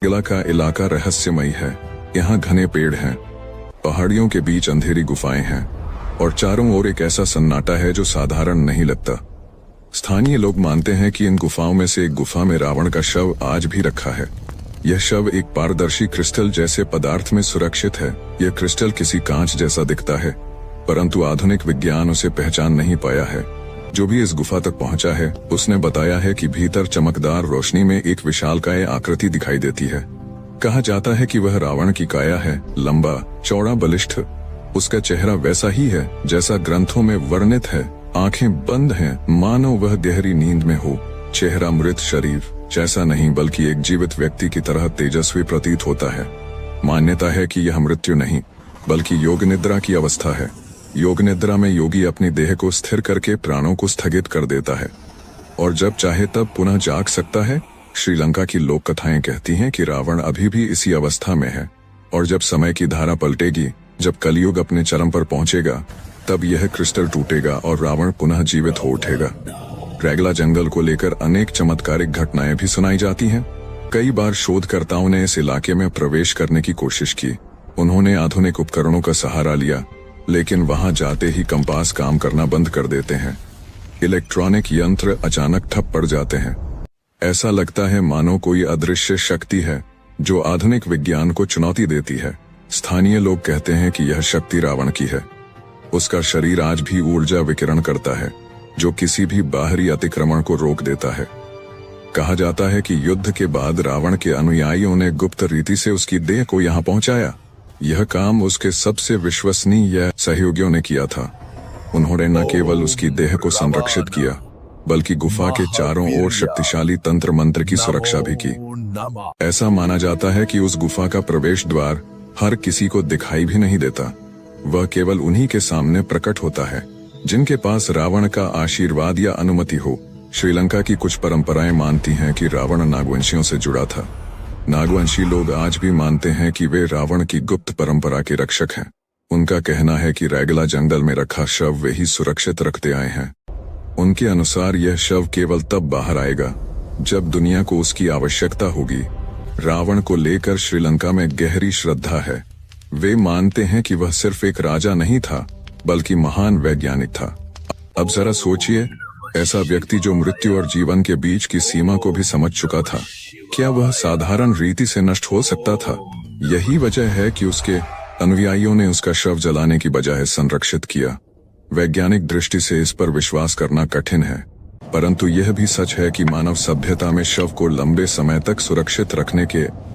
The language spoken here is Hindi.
किला का इलाका रहस्यमयी है। यहाँ घने पेड़ हैं, पहाड़ियों के बीच अंधेरी गुफाएं हैं और चारों ओर एक ऐसा सन्नाटा है जो साधारण नहीं लगता। स्थानीय लोग मानते हैं कि इन गुफाओं में से एक गुफा में रावण का शव आज भी रखा है। यह शव एक पारदर्शी क्रिस्टल जैसे पदार्थ में सुरक्षित है। यह क्रिस्टल किसी कांच जैसा दिखता है, परंतु आधुनिक विज्ञान उसे पहचान नहीं पाया है। जो भी इस गुफा तक पहुंचा है उसने बताया है कि भीतर चमकदार रोशनी में एक विशालकाय आकृति दिखाई देती है। कहा जाता है कि वह रावण की काया है, लंबा चौड़ा बलिष्ठ। उसका चेहरा वैसा ही है जैसा ग्रंथों में वर्णित है। आंखें बंद हैं, मानो वह गहरी नींद में हो। चेहरा मृत शरीर जैसा नहीं बल्कि एक जीवित व्यक्ति की तरह तेजस्वी प्रतीत होता है। मान्यता है कि यह मृत्यु नहीं बल्कि योग निद्रा की अवस्था है। योग निद्रा में योगी अपनी देह को स्थिर करके प्राणों को स्थगित कर देता है और जब चाहे तब पुनः जाग सकता है। श्रीलंका की लोक कथाएं कहती हैं कि रावण अभी भी इसी अवस्था में है और जब समय की धारा पलटेगी, जब कलयुग अपने चरम पर पहुंचेगा, तब यह क्रिस्टल टूटेगा और रावण पुनः जीवित हो उठेगा। रैगला जंगल को लेकर अनेक चमत्कारिक घटनाएं भी सुनाई जाती हैं। कई बार शोधकर्ताओं ने इस इलाके में प्रवेश करने की कोशिश की। उन्होंने आधुनिक उपकरणों का सहारा लिया, लेकिन वहां जाते ही कंपास काम करना बंद कर देते हैं। इलेक्ट्रॉनिक यंत्र अचानक ठप पड़ जाते हैं। ऐसा लगता है मानो कोई अदृश्य शक्ति है जो आधुनिक विज्ञान को चुनौती देती है। स्थानीय लोग कहते हैं कि यह शक्ति रावण की है। उसका शरीर आज भी ऊर्जा विकिरण करता है जो किसी भी बाहरी अतिक्रमण को रोक देता है। कहा जाता है कि युद्ध के बाद रावण के अनुयायियों ने गुप्त रीति से उसकी देह को यहाँ पहुंचाया। यह काम उसके सबसे विश्वसनीय सहयोगियों ने किया था। उन्होंने न केवल उसकी देह को संरक्षित किया बल्कि गुफा के चारों ओर शक्तिशाली तंत्र मंत्र की सुरक्षा भी की। ऐसा माना जाता है कि उस गुफा का प्रवेश द्वार हर किसी को दिखाई भी नहीं देता। वह केवल उन्हीं के सामने प्रकट होता है जिनके पास रावण का आशीर्वाद या अनुमति हो। श्रीलंका की कुछ परंपराएं मानती हैं कि रावण नागवंशियों से जुड़ा था। नागवंशी लोग आज भी मानते हैं कि वे रावण की गुप्त परंपरा के रक्षक हैं। उनका कहना है कि रैगला जंगल में रखा शव वे ही सुरक्षित रखते आए हैं। उनके अनुसार यह शव केवल तब बाहर आएगा जब दुनिया को उसकी आवश्यकता होगी। रावण को लेकर श्रीलंका में गहरी श्रद्धा है। वे मानते हैं कि वह सिर्फ एक राजा नहीं था बल्कि महान वैज्ञानिक था। अब जरा सोचिए, ऐसा व्यक्ति जो मृत्यु और जीवन के बीच की सीमा को भी समझ चुका था, क्या वह साधारण रीति से नष्ट हो सकता था? यही वजह है कि उसके अनुयायियों ने उसका शव जलाने की बजाय संरक्षित किया। वैज्ञानिक दृष्टि से इस पर विश्वास करना कठिन है, परंतु यह भी सच है कि मानव सभ्यता में शव को लंबे समय तक सुरक्षित रखने के